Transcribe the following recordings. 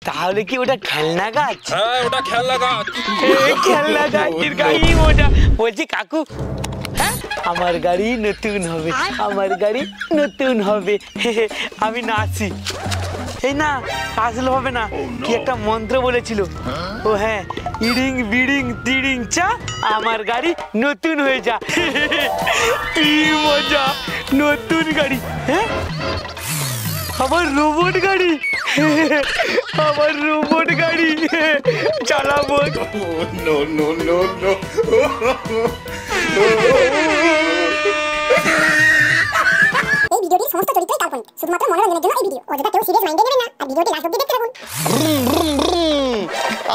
তাহলে কি ওটা খেলনা গাছ? হ্যাঁ ওটা খেলনা গাছ। খেলনা গাছের গাড়ি ওটা। বলছি কাকু, হ্যাঁ আমার গাড়ি নতুন হবে, আমার গাড়ি নতুন হবে। আমি নাচি। এই না আসলে হবে না, কি একটা মন্ত্র বলেছিল। ও হ্যাঁ, ইডিং বিডিং তিডিং চা, আমার গাড়ি নতুন হয়ে যা। কি মজা, নতুন গাড়ি। হ্যাঁ আমার রোবট গাড়ি, আমার রোবট গাড়ি চালাবো। No no no no. এই ভিডিওটির সমস্ত চরিত্রই কাল্পনিক, শুধুমাত্র মনোরঞ্জনের জন্য এই ভিডিও। অযথা কেউ সিরিয়াস মাইন্ডে নেবেন না আর ভিডিওটি লাস্ট অবধি দেখতে থাকুন।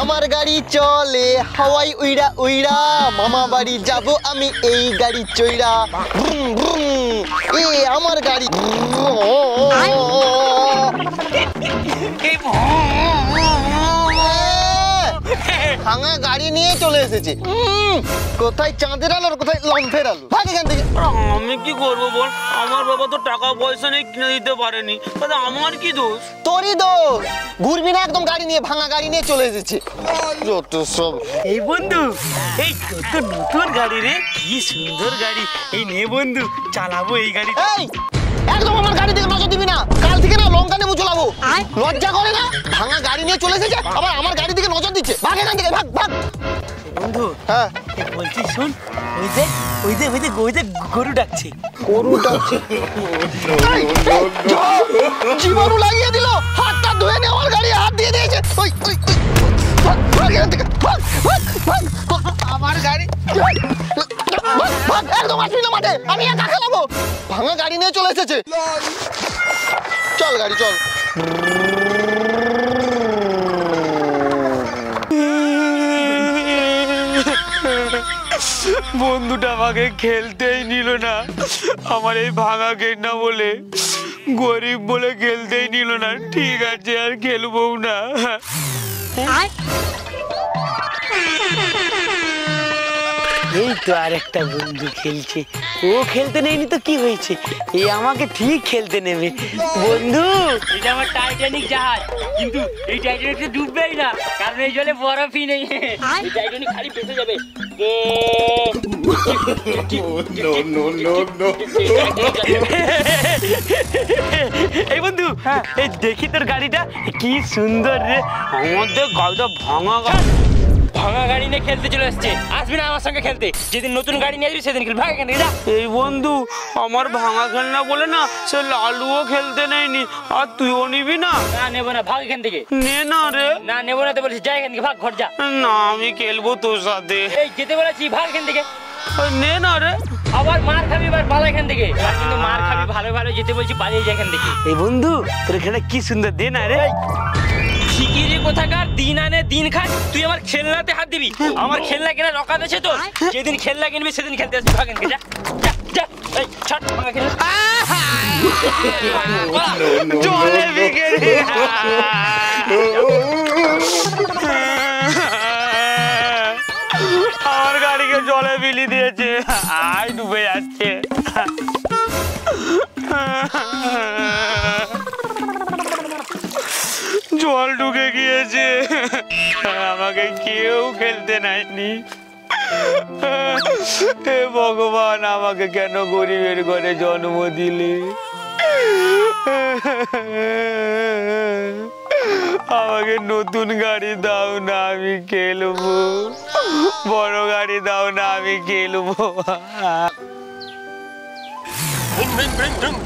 আমার গাড়ি চলে হাওয়াই উইড়া উইড়া, মামা বাড়ি যাব আমি এই গাড়ি চইড়া। এ আমার গাড়ি ভাঙা গাড়ি নিয়ে চলে এসেছে। কোথায় চাঁদের আলো আর কোথায় লম্ফের আলো। ভাগ এখান থেকে। আমি কি করবো বল, আমার বাবা তো টাকা পয়সা নেই, কিনে দিতে পারেনি। আমার কি দোষ? তোরই দোষ। ঘুরবি না একদম, গাড়ি নিয়ে ভাঙা গাড়ি নিয়ে চলে এসেছে যত সব। এই বন্ধু, এই কত নতুন গাড়ি রে, কি সুন্দর গাড়ি। এই নে বন্ধু, চালাবো এই গাড়ি। এই একদম আমার গাড়ি থেকে নজর দিবি না, কাল থেকে না লঙ্কা নেবু চলাবো। লজ্জা করে না? ভাঙা গাড়ি নিয়ে চলে এসেছে, আবার আমার গাড়ি দিকে নজর দিচ্ছে। ভাগ এখান থেকে, ভাগ ভাগ। বন্ধু হ্যাঁ বলছি শোন, ওই যে ওই যে ওই যে ওই যে গরু ডাকছে, গরু ডাকছে। জীবাণু লাগিয়ে দিল, হাতটা ধুয়ে নে, আমার গাড়ি হাত দিয়ে দিয়েছে। ওই ওই ভাগ ভাগ এখান থেকে, ভাগ ভাগ ভাগ। আমার গাড়ি। ভাগ ভাগ, একদম আসবি না মাঠে, আমি একা খেলাবো। ভাঙা গাড়ি নিয়ে চলে এসেছে। চল গাড়ি চল। বন্ধুটা আমাকে খেলতেই নিল না, আমার এই ভাঙা গেন্না বলে, গরিব বলে খেলতেই নিল না। ঠিক আছে আর খেলবো না। এই তো আর একটা বন্ধু খেলছে, ও খেলতে নেয়নি তো কি হয়েছে, এই আমাকে ঠিক খেলতে নেবে। বন্ধু, এটা আমার টাইটানিক জাহাজ, কিন্তু এই টাইটানিক তো ডুববেই না, কারণ এই জলে বরফই নেই। এই টাইটানিক খালি ভেসে যাবে। No no no no. এই বন্ধু, এই দেখি তোর গাড়িটা কি সুন্দর রে। আমাদের গাড়িটা ভাঙা গাড়ি, ভাঙা গাড়ি নিয়ে খেলতে চলে এসছে। আসবি না আমার সঙ্গে খেলতে, যেদিন নতুন গাড়ি নিয়ে আসবি সেদিন খেলবি। ভাগ এখান থেকে যা। এই বন্ধু, আমার ভাঙা খেলনা বলে না সে লালুও খেলতে নেয়নি, আর তুইও নিবি না? না নেবো না, ভাগ এখান থেকে। নে না রে। না নেবো না তো বলছিস, যা এখান থেকে, ভাগ, ঘর যা। না আমি খেলবো তোর সাথে। এই যেতে বলেছি, ভাগ এখান থেকে। নে না রে। আবার মার খাবি, এবার পালা এখান থেকে। আর কিন্তু মার খাবি, ভালো ভালো যেতে বলছি, পালিয়ে যা এখান থেকে। এই বন্ধু, তোর এখানে কি সুন্দর, দে না রে। শিগগিরি কোথাকার, দিন আনে দিন খায়, তুই আমার খেলনাতে হাত দিবি। আমার খেলনা কেনা রকাত আছে তো, যেদিন খেলনা কিনবি সেদিন খেলতে আসবি। ভাগ এখান থেকে, যা যা যা। এই ছাড় ভাঙা খেলনা। জলে ভিগে রে। আমার গাড়িকে জলে বিলি দিয়েছে, আয় ডুবে যাচ্ছে। জল ঢুকে গিয়েছে, আমাকে কেউ খেলতে নেয়নি। হে ভগবান, আমাকে কেন গরিবের ঘরে জন্ম দিলে? আমাকে নতুন গাড়ি দাও না, আমি খেলবো। বড় গাড়ি দাও না, আমি খেলবো।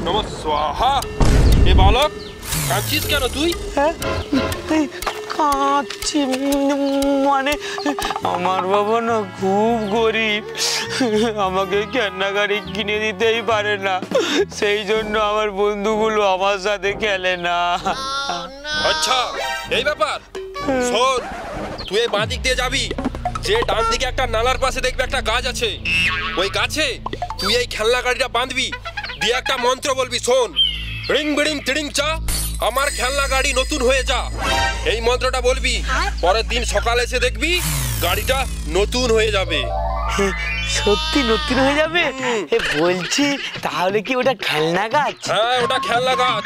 নমঃ স্বাহা। এ বালক, কাঁদছিস কেন তুই? কাঁদছি মানে আমার বাবা না খুব গরিব, আমাকে খেলনা গাড়ি কিনে দিতেই পারে না, সেই জন্য আমার বন্ধুগুলো আমার সাথে খেলে না। আচ্ছা এই ব্যাপার। শোন, তুই এই বাঁ দিক দিয়ে যাবি, যে ডান দিকে একটা নালার পাশে দেখবি একটা গাছ আছে, ওই গাছে তুই এই খেলনা গাড়িটা বাঁধবি, দিয়ে একটা মন্ত্র বলবি। শোন, রিং বিড়িং তিড়িং চা, আমার খেলনা গাড়ি নতুন হয়ে যা। এই মন্ত্রটা বলবি, পরের দিন সকালে এসে দেখবি গাড়িটা নতুন হয়ে যাবে। সত্যি নতুন হয়ে যাবে? বলছি তাহলে কি ওটা খেলনা গাছ? হ্যাঁ ওটা খেলনা গাছ।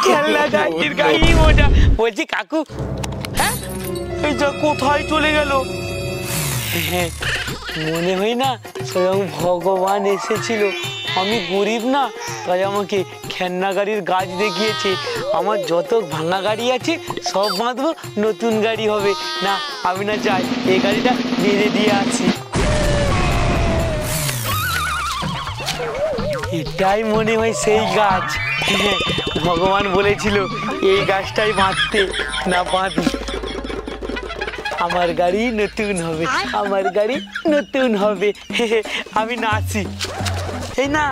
খেলনা গাছের গাড়ি ওটা। বলছি কাকু, হ্যাঁ এই যা কোথায় চলে গেল? মনে হয় না স্বয়ং ভগবান এসেছিল। আমি গরিব না, তাই আমাকে খেলনা গাড়ির গাছ দেখিয়েছে। আমার যত ভাঙা গাড়ি আছে সব বাঁধবো, নতুন গাড়ি হবে। না আমি না চাই এই গাড়িটা বেঁধে দিয়ে আসি। এটাই মনে হয় সেই গাছ। ভগবান বলেছিল এই গাছটাই বাঁধতে, না বাঁধি। আমার গাড়ি নতুন হবে, আমার গাড়ি নতুন হবে। আমি নাচি। এই না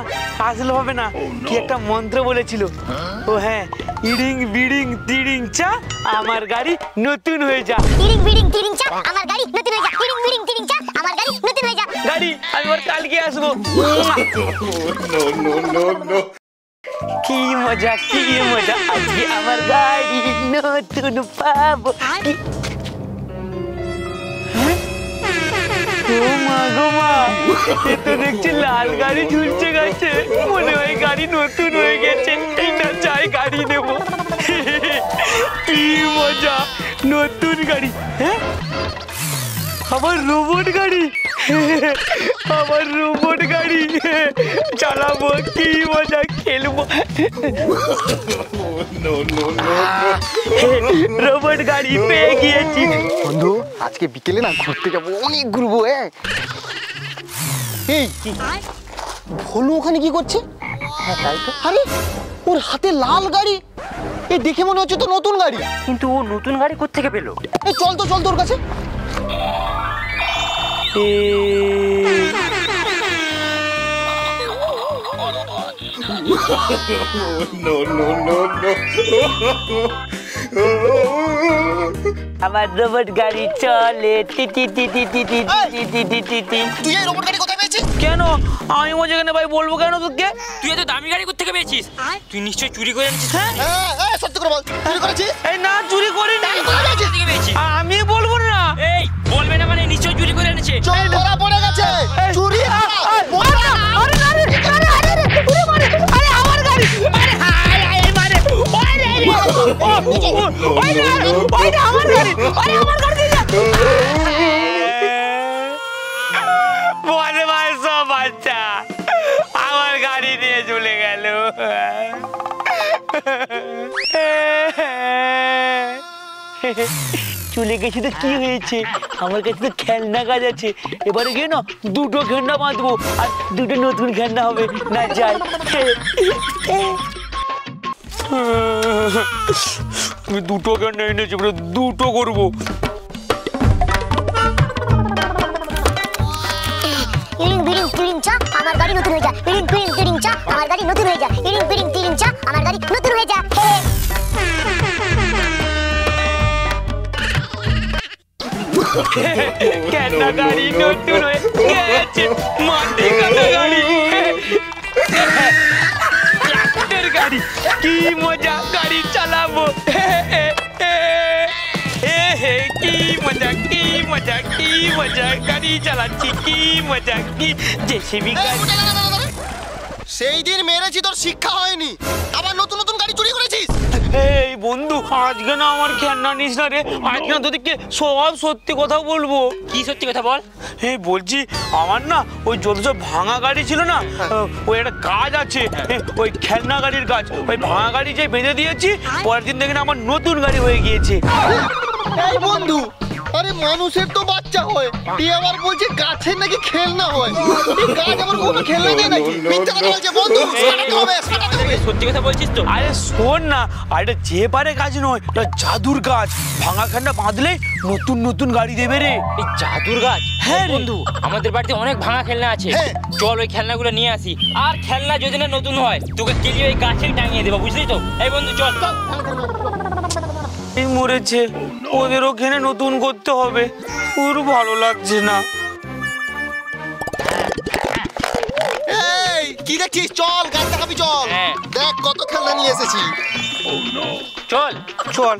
আসলে হবে না, কি একটা মন্ত্র বলেছিল। ও হ্যাঁ, ইডিং বিডিং তিডিং চা আমার গাড়ি নতুন হয়ে যা। ইডিং বিডিং তিডিং চা আমার গাড়ি নতুন হয়ে যা। ইডিং বিডিং তিডিং চা আমার গাড়ি নতুন হয়ে যা। গাড়ি আমি ওর কালকে আসবো। No, no, no, no. কি মজা কি মজা, আজকে আমার গাড়ি নতুন পাবো। ও মা গো মা, এ তো দেখছি লাল গাড়ি ঝুলছে গাছে। মনে হয় গাড়ি নতুন হয়ে গেছে। এইটা চাই, গাড়ি নেব। কি মজা, নতুন গাড়ি। হ্যাঁ আবার রোবট গাড়ি, আবার রোবট গাড়ি চালাবো। কি মজা, খেলবো। No, no, no, no. Robot গাড়ি পেয়ে গিয়েছি। বন্ধু আজকে বিকেলে না ঘুরতে যাবো, অনেক ঘুরবো। এই ভোলু ওখানে কি করছে? আরে ওর হাতে লাল গাড়ি, এই দেখে মনে হচ্ছে তো নতুন গাড়ি। কিন্তু ও নতুন গাড়ি কোত্থেকে পেলো? এই চল তো চল তোর কাছে। No, no, no, no. আমার রোবট গাড়ি চলে টি টি টি টি টি টি টি টি টি টি টি। তুই এই রোবট গাড়ি কোথায় পেয়েছিস? কেন আমি ও যেখানে ভাই বলবো কেন তোকে? তুই এত দামি গাড়ি কোত্থেকে পেয়েছিস? তুই নিশ্চয়ই চুরি করে এনেছিস। হ্যাঁ সত্যি করে বল, চুরি করেছিস? এই না চুরি করিনি, কোথা থেকে পেয়েছিস? আমি বলবো না। এই বলবে না মানে নিশ্চয়ই চুরি করে এনেছে। চল ধরা পড়ে গেছে চুরি। বাচ্চা আমার গাড়ি নিয়ে চলে গেল। চলে গেছি তো কি হয়েছে, আমার কাছে তো খেলনা গাছ আছে। এবারে গিয়ে না দুটো খেলনা বাঁধবো, আর দুটো নতুন খেলনা হবে। না যাই, আমি দুটো খেলনা এনেছি, দুটো করবো। ইডিং বিডিং তিডিং চা আমার গাড়ি নতুন হয়ে যা। ইডিং বিডিং তিডিং চা আমার গাড়ি নতুন হয়ে যা। ইডিং বিডিং তিডিং চা আমার গাড়ি নতুন হয়ে যা। খেলনা গাড়ি নতুন হয়ে গেছে। মাটি কাটা গাড়ি, ট্রাক্টর গাড়ি। কি মজা, গাড়ি চালাবো। কি মজা কি মজা কি মজা, গাড়ি চালাচ্ছি। কি মজা, কি জেসিবি গাড়ি। সেই দিন মেরেছি, তোর শিক্ষা হয়নি, আবার নতুন নতুন গাড়ি চুরি করেছিস। এই বন্ধু, আজকে না আমার খেলনা নিস না রে। আজকে না তোদেরকে সব সত্যি কথা বলবো। কি সত্যি কথা বল? এই বলছি, আমার না ওই যত সব ভাঙা গাড়ি ছিল না, ওই একটা গাছ আছে, ওই খেলনা গাড়ির গাছ। ওই ভাঙা গাড়ি যে বেঁধে দিয়েছি, পরের দিন দেখে না আমার নতুন গাড়ি হয়ে গিয়েছে। এই বন্ধু, আরে মানুষের তো বাচ্চা হয়, তুই আবার বলছিস গাছের নাকি খেলনা হয়। এই গাছ আবার কোনো খেলনা নেই নাকি? মিথ্যা কথা বলছে বন্ধু, ছাড়াতে হবে, ছাড়াতে হবে। সত্যি কথা বলছিস তো? আরে শোন না, আর এটা যে পারে গাছ নয়, এটা জাদুর গাছ। ভাঙা খেলনা বাঁধলে নতুন নতুন গাড়ি দেবে রে। এই জাদুর গাছ? হ্যাঁ রে। বন্ধু, আমাদের বাড়িতে অনেক ভাঙা খেলনা আছে। হ্যাঁ। চল ওই খেলনাগুলো নিয়ে আসি, আর খেলনা যদি না নতুন হয় তোকে কেলিয়ে ওই গাছেই টাঙিয়ে দেবো, বুঝলি তো? এই বন্ধু চল। এই মরেছে, ওদের ওখানে নতুন করতে হবে। ওর ভালো লাগছে না। এই কি দেখছিস? চল গাছ দেখাবি, চল। হ্যাঁ। দেখ কত খেলনা নিয়ে এসেছি। চল চল।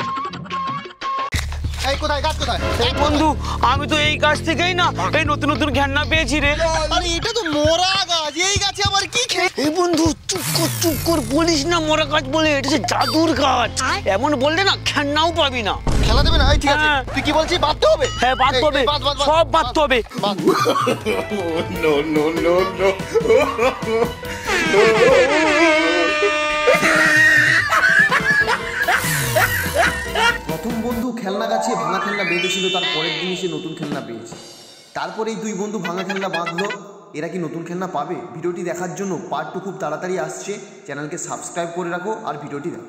এই কোথায় গাছ কোথায়? এই বন্ধু আমি তো এই গাছ থেকেই না এই নতুন নতুন খেলনা পেয়েছি রে। আরে এটা তো মোরা গাছ, এই গাছে আবার কি এই বন্ধু চুপ কর বলিস না মরা গাছ বলে, এটা হচ্ছে জাদুর গাছ। এমন বললে না খেলনাও পাবি না। খেলা দেবে না? এই ঠিক আছে, হ্যাঁ। তুই কি বলছিস বাঁধতে হবে? হ্যাঁ বাঁধতে হবে, বাঁধ, বাঁধ, বাঁধ। সব বাঁধতে হবে। বাঁধ। No, no, no, no. প্রথম বন্ধু খেলনা গাছে ভাঙা খেলনা বেঁধেছিল, তার পরের দিনই সে নতুন খেলনা পেয়েছে। তারপরে এই দুই বন্ধু ভাঙা খেলনা বাঁধলো। এরা কি নতুন খেলনা পাবে? ভিডিওটি দেখার জন্য পার্ট 2 খুব তাড়াতাড়ি আসছে। চ্যানেলকে সাবস্ক্রাইব করে রাখো আর ভিডিওটি দেখো।